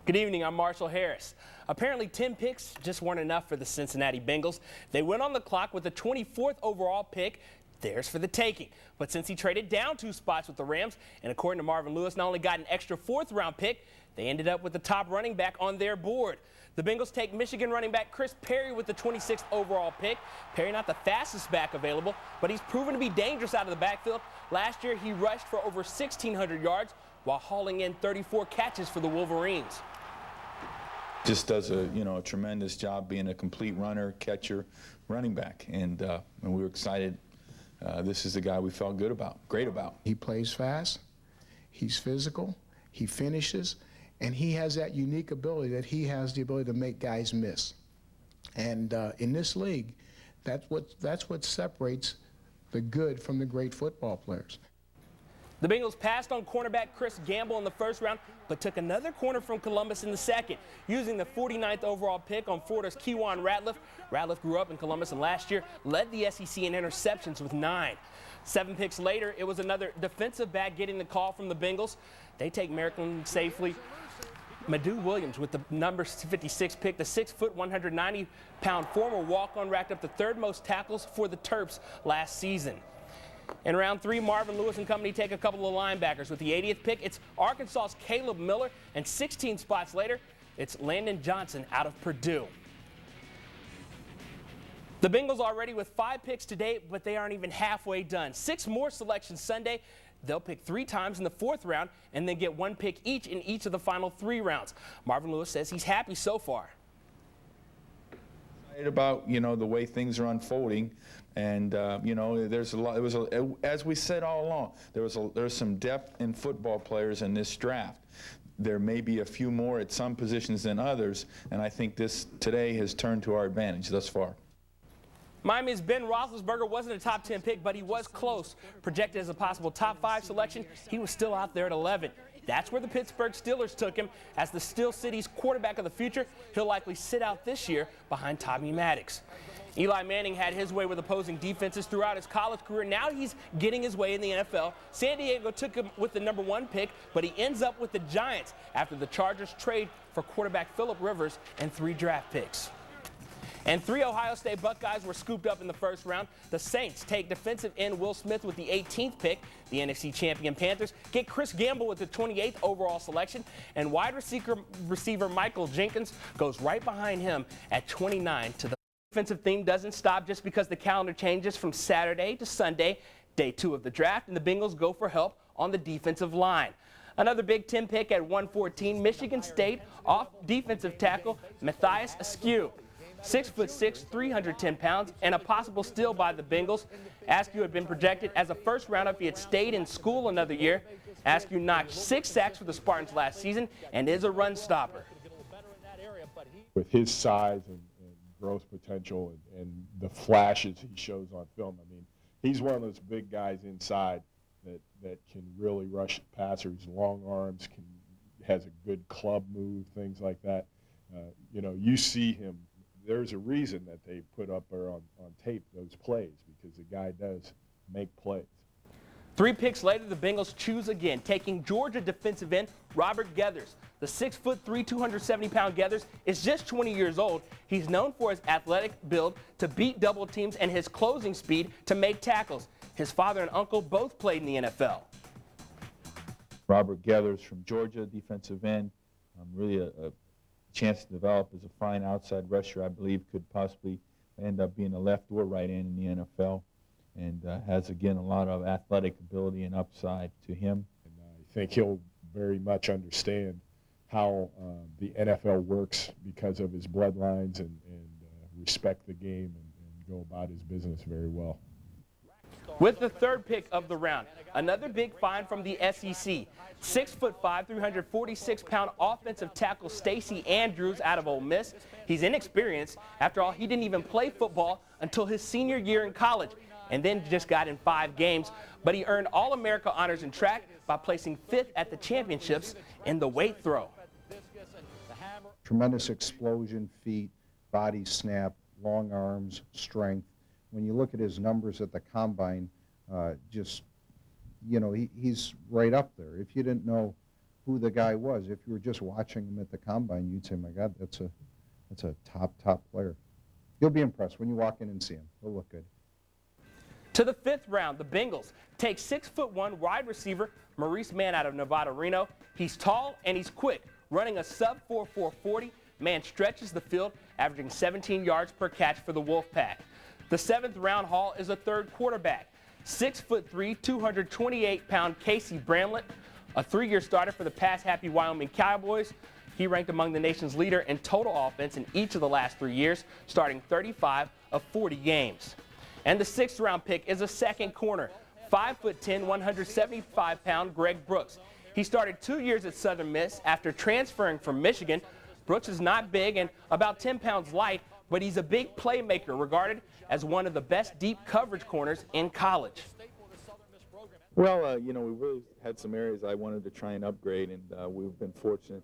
Good evening, I'm Marshall Harris. Apparently 10 picks just weren't enough for the Cincinnati Bengals. They went on the clock with the 24th overall pick. Theirs for the taking. But since he traded down 2 spots with the Rams, and according to Marvin Lewis, not only got an extra 4th-round pick, they ended up with the top running back on their board. The Bengals take Michigan running back Chris Perry with the 26th overall pick. Perry not the fastest back available, but he's proven to be dangerous out of the backfield. Last year, he rushed for over 1,600 yards while hauling in 34 catches for the Wolverines. Just does a tremendous job being a complete runner, catcher, running back, and we were excited. This is the guy we felt great about. He plays fast, he's physical, he finishes, and he has that unique ability that he has the ability to make guys miss. And in this league, that's what separates the good from the great football players. The Bengals passed on cornerback Chris Gamble in the 1st round, but took another corner from Columbus in the 2nd, using the 49th overall pick on Florida's Kewan Ratliff. Ratliff grew up in Columbus and last year led the SEC in interceptions with 9. 7 picks later, it was another defensive back getting the call from the Bengals. They take Maryland safely. Madu Williams with the number 56 pick, the 6-foot, 190-pound former walk-on racked up the 3rd most tackles for the Terps last season. In round 3, Marvin Lewis and company take a couple of linebackers. With the 80th pick, it's Arkansas's Caleb Miller, and 16 spots later, it's Landon Johnson out of Purdue. The Bengals already with 5 picks to date, but they aren't even halfway done. 6 more selections Sunday. They'll pick 3 times in the 4th round and then get 1 pick each in each of the final 3 rounds. Marvin Lewis says he's happy so far. About the way things are unfolding, and there's a lot. As we said all along, there's some depth in football players in this draft. There may be a few more at some positions than others, and I think this today has turned to our advantage thus far. Miami's Ben Roethlisberger wasn't a top 10 pick, but he was close. Projected as a possible top 5 selection, he was still out there at 11. That's where the Pittsburgh Steelers took him. As the Steel City's quarterback of the future, he'll likely sit out this year behind Tommy Maddox. Eli Manning had his way with opposing defenses throughout his college career. Now he's getting his way in the NFL. San Diego took him with the number 1 pick, but he ends up with the Giants after the Chargers trade for quarterback Phillip Rivers and 3 draft picks. And 3 Ohio State Buckeyes were scooped up in the 1st round. The Saints take defensive end Will Smith with the 18th pick. The NFC champion Panthers get Chris Gamble with the 28th overall selection. And wide receiver Michael Jenkins goes right behind him at 29 to the defensive theme doesn't stop just because the calendar changes from Saturday to Sunday, day 2 of the draft, and the Bengals go for help on the defensive line. Another Big Ten pick at 114, Michigan State off defensive tackle Matthias Askew. 6'6", 310 pounds, and a possible steal by the Bengals. Askew had been projected as a 1st rounder if he had stayed in school another year. Askew knocked 6 sacks for the Spartans last season and is a run stopper. With his size and growth potential and the flashes he shows on film, I mean, he's one of those big guys inside that can really rush passers, long arms, has a good club move, things like that. You see him. There's a reason that they put up on tape those plays, because the guy does make plays. 3 picks later, the Bengals choose again, taking Georgia defensive end Robert Geathers. The 6'3", 270-pound Geathers is just 20 years old. He's known for his athletic build to beat double teams and his closing speed to make tackles. His father and uncle both played in the NFL. Robert Geathers from Georgia, defensive end, really a chance to develop as a fine outside rusher. I believe could possibly end up being a left or right end in the NFL, and has again a lot of athletic ability and upside to him. And I think he'll very much understand how the NFL works because of his bloodlines, and respect the game and go about his business very well. With the 3rd pick of the round, another big find from the SEC. 6'5", 346-pound offensive tackle Stacey Andrews out of Ole Miss. He's inexperienced. After all, he didn't even play football until his senior year in college, and then just got in 5 games. But he earned All-America honors in track by placing 5th at the championships in the weight throw. Tremendous explosion, feet, body snap, long arms, strength. When you look at his numbers at the combine, he's right up there. If you didn't know who the guy was. If you were just watching him at the combine, you'd say, my God, that's a top player. You'll be impressed when you walk in and see him. He'll look good. To the 5th round, the Bengals take 6'1" wide receiver Maurice Mann out of Nevada Reno. He's tall and he's quick, running a sub-4 440. Mann stretches the field, averaging 17 yards per catch for the Wolfpack. The 7th round haul is a third quarterback, 6'3", 228-pound Casey Bramlett, a 3-year starter for the pass-happy Wyoming Cowboys. He ranked among the nation's leader in total offense in each of the last 3 years, starting 35 of 40 games. And the 6th round pick is a second corner, 5'10", 175-pound Greg Brooks. He started 2 years at Southern Miss after transferring from Michigan. Brooks is not big and about 10 pounds light, but he's a big playmaker, regarded as one of the best deep coverage corners in college. Well, you know, we really had some areas I wanted to try and upgrade, and we've been fortunate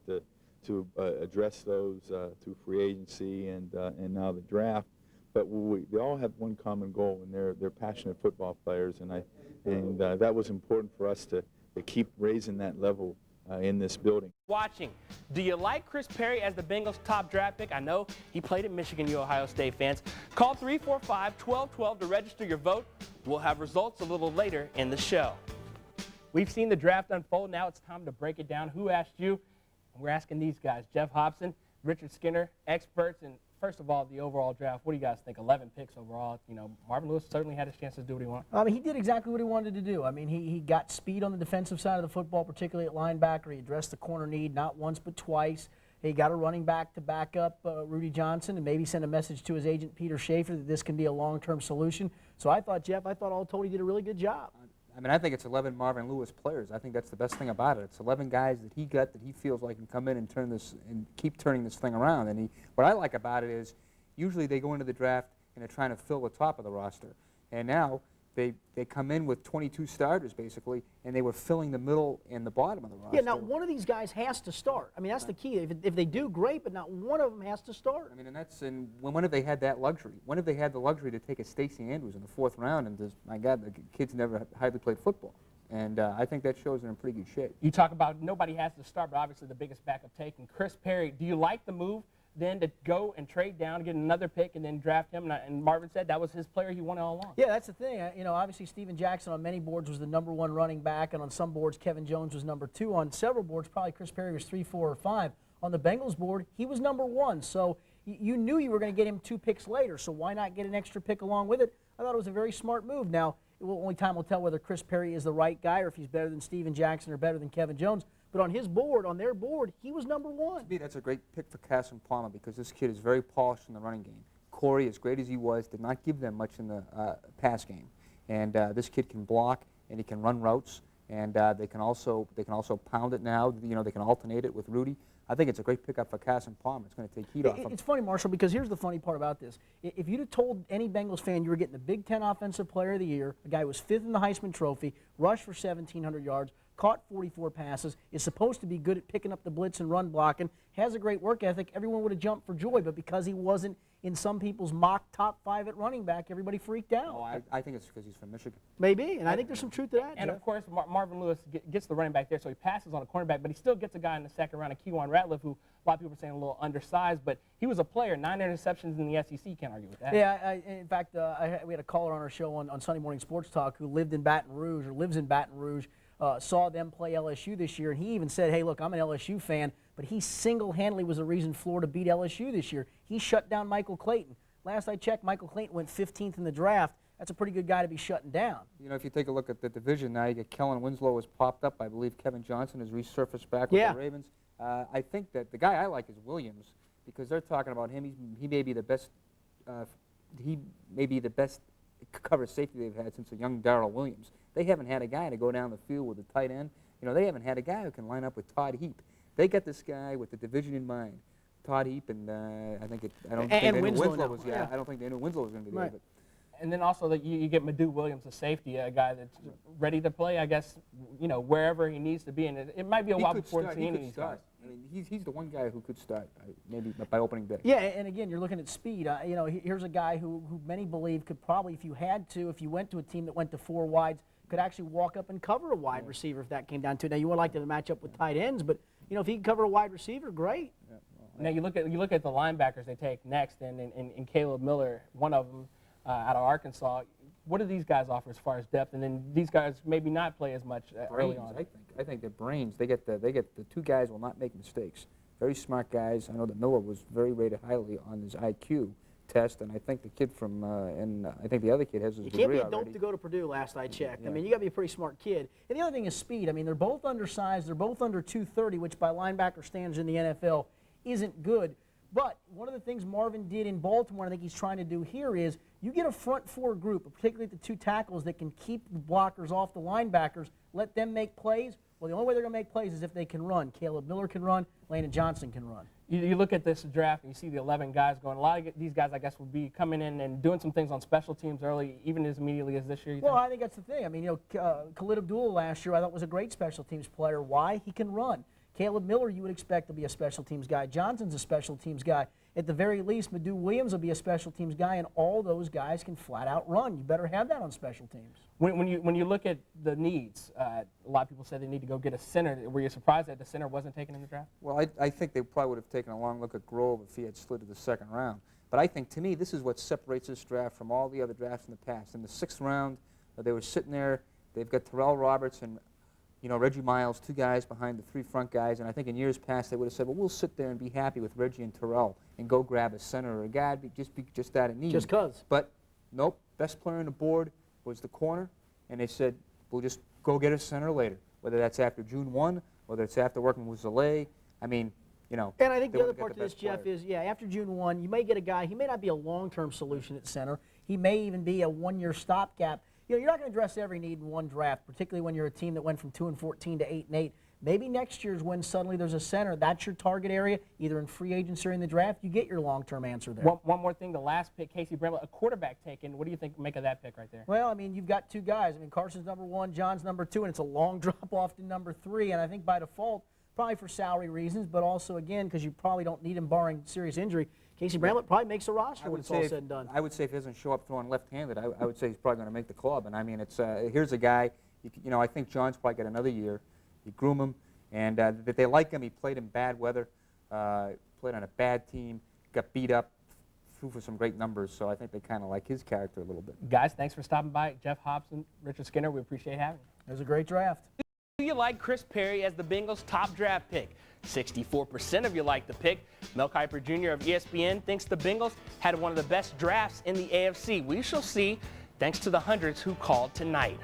to address those through free agency and now the draft. But they all have one common goal, and they're passionate football players, and that was important for us to keep raising that level in this building. Watching, do you like Chris Perry as the Bengals' top draft pick? I know he played at Michigan, you Ohio State fans. Call 345-1212 to register your vote. We'll have results a little later in the show. We've seen the draft unfold. Now it's time to break it down. Who asked you? We're asking these guys, Jeff Hobson, Richard Skinner, experts, and first of all, the overall draft. What do you guys think? 11 picks overall. You know, Marvin Lewis certainly had his chance to do what he wanted. I mean, he did exactly what he wanted to do. I mean, he got speed on the defensive side of the football, particularly at linebacker. He addressed the corner need not once but twice. He got a running back to back up Rudy Johnson and maybe send a message to his agent, Peter Schaefer, that this can be a long-term solution. So I thought, Jeff, all told, he did a really good job. I mean, I think it's 11 Marvin Lewis players. I think that's the best thing about it. It's 11 guys that he got that he feels like can come in and turn this and keep turning this thing around. And what I like about it is usually they go into the draft and they're trying to fill the top of the roster. And now they come in with 22 starters, basically, and they were filling the middle and the bottom of the roster. Yeah, now one of these guys has to start. I mean, that's the key. If they do, great, but not one of them has to start. I mean, and when have they had that luxury? When have they had the luxury to take a Stacey Andrews in the 4th round and just, my God, the kid's never hardly played football. And I think that shows they're in pretty good shape. You talk about nobody has to start, but obviously the biggest backup taken. Chris Perry, do you like the move then to go and trade down, get another pick, and then draft him? And Marvin said that was his player he wanted all along. Yeah, that's the thing. You know, obviously Steven Jackson on many boards was the #1 running back, and on some boards Kevin Jones was #2. On several boards, probably Chris Perry was 3, 4, or 5. On the Bengals board, he was #1. So you knew you were going to get him 2 picks later, so why not get an extra pick along with it? I thought it was a very smart move. Now, only time will tell whether Chris Perry is the right guy or if he's better than Steven Jackson or better than Kevin Jones. But on his board, on their board, he was #1. To me, that's a great pick for Carson Palmer because this kid is very polished in the running game. Corey, as great as he was, did not give them much in the pass game. And this kid can block and he can run routes, and they can also pound it now. You know, they can alternate it with Rudy. I think it's a great pickup for Carson Palmer. It's going to take heat off him. It's funny, Marshall, because here's the funny part about this. If you'd have told any Bengals fan you were getting the Big Ten Offensive Player of the Year, a guy who was 5th in the Heisman Trophy, rushed for 1,700 yards, caught 44 passes, is supposed to be good at picking up the blitz and run blocking, has a great work ethic, everyone would have jumped for joy. But because he wasn't in some people's mock top 5 at running back, everybody freaked out. Oh, I think it's because he's from Michigan. Maybe, and I think there's some truth to that. And Jeff. of course, Marvin Lewis gets the running back there, so he passes on a cornerback, but he still gets a guy in the 2nd round, a Keywan Ratliff, who a lot of people are saying a little undersized, but he was a player. 9 interceptions in the SEC, can't argue with that. Yeah, in fact, we had a caller on our show on Sunday Morning Sports Talk who lived in Baton Rouge, or lives in Baton Rouge, saw them play LSU this year, and he even said, hey, look, I'm an LSU fan, but he single-handedly was the reason Florida beat LSU this year. He shut down Michael Clayton. Last I checked, Michael Clayton went 15th in the draft. That's a pretty good guy to be shutting down. You know, if you take a look at the division now, you get Kellen Winslow has popped up. I believe Kevin Johnson has resurfaced back with the Ravens. I think that the guy I like is Williams because they're talking about him. He may be the best. He may be the best cover safety they've had since a young Darrell Williams. They haven't had a guy to go down the field with a tight end. You know, they haven't had a guy who can line up with Todd Heap. They got this guy with the division in mind. Todd Heap and I don't think they knew Winslow was. Yeah, I don't think they knew Winslow was going to be there. But And then also that you get Madu Williams, a safety, a guy that's ready to play, I guess, you know, wherever he needs to be. And it might be a while before the team needs to. I mean, he's the one guy who could start, maybe by opening day. Yeah, and again, you're looking at speed. You know, here's a guy who many believe could probably, if you had to, if you went to a team that went to 4 wides, could actually walk up and cover a wide receiver if that came down to it. Now, you would like to match up with tight ends, but, you know, if he can cover a wide receiver, great. Now, you look at the linebackers they take next, and Caleb Miller, one of them out of Arkansas. What do these guys offer as far as depth? And then these guys maybe not play as much early on. I think they're brains. They get the two guys will not make mistakes. Very smart guys. I know that Miller was very rated highly on his IQ test, and I think the kid from and I think the other kid has his degree already. You can't be a dope to go to Purdue, last I checked. Yeah. I mean, you got to be a pretty smart kid. And the other thing is speed. I mean, they're both undersized. They're both under 230, which by linebacker standards in the NFL isn't good. But one of the things Marvin did in Baltimore, and I think he's trying to do here, is you get a front four group, particularly the two tackles that can keep the blockers off the linebackers, let them make plays. Well, the only way they're going to make plays is if they can run. Caleb Miller can run. Landon Johnson can run. You look at this draft and you see the 11 guys going. A lot of these guys, I guess, will be coming in and doing some things on special teams early, even as immediately as this year. Well, I think that's the thing. I mean, you know, Khalid Abdul last year I thought was a great special teams player. Why? He can run. Caleb Miller, you would expect to be a special teams guy. Johnson's a special teams guy. At the very least, Madu Williams will be a special teams guy, and all those guys can flat out run. You better have that on special teams. When you look at the needs, a lot of people say they need to go get a center. Were you surprised that the center wasn't taken in the draft? Well, I think they probably would have taken a long look at Grove if he had slid to the second round. But I think, to me, this is what separates this draft from all the other drafts in the past. In the 6th round, they were sitting there. They've got Terrell Roberts and Reggie Miles, two guys behind the three front guys, and I think in years past they would have said, well, we'll sit there and be happy with Reggie and Terrell and go grab a center or a guy just out of need. Just because. But nope, best player on the board was the corner, and they said, we'll just go get a center later, whether that's after June 1, whether it's after working with Zalay. I mean, And I think the other part to this, Jeff, is, after June 1, you may get a guy, he may not be a long-term solution at center. He may even be a one-year stopgap. You're not going to address every need in one draft, particularly when you're a team that went from 2-14 to 8-8. Maybe next year's when suddenly there's a center. That's your target area, either in free agency or in the draft. You get your long-term answer there. One more thing, the last pick, Casey Bramlett, a quarterback taken. What do you make of that pick right there? Well, I mean, you've got two guys. I mean, Carson's number 1, John's number 2, and it's a long drop-off to number 3. And I think by default, probably for salary reasons, but also, again, because you probably don't need him barring serious injury, Casey Bramlett probably makes a roster when it's all said and done. I would say if he doesn't show up throwing left-handed, I would say he's probably going to make the club. And I mean, it's here's a guy. I think John's probably got another year. You groom him, and that they like him. He played in bad weather, played on a bad team, got beat up, threw for some great numbers. So I think they kind of like his character a little bit. Guys, thanks for stopping by. Jeff Hobson, Richard Skinner, we appreciate having you. It was a great draft. Do you like Chris Perry as the Bengals' top draft pick? 64% of you like the pick. Mel Kiper Jr. of ESPN thinks the Bengals had one of the best drafts in the AFC. We shall see, thanks to the hundreds who called tonight.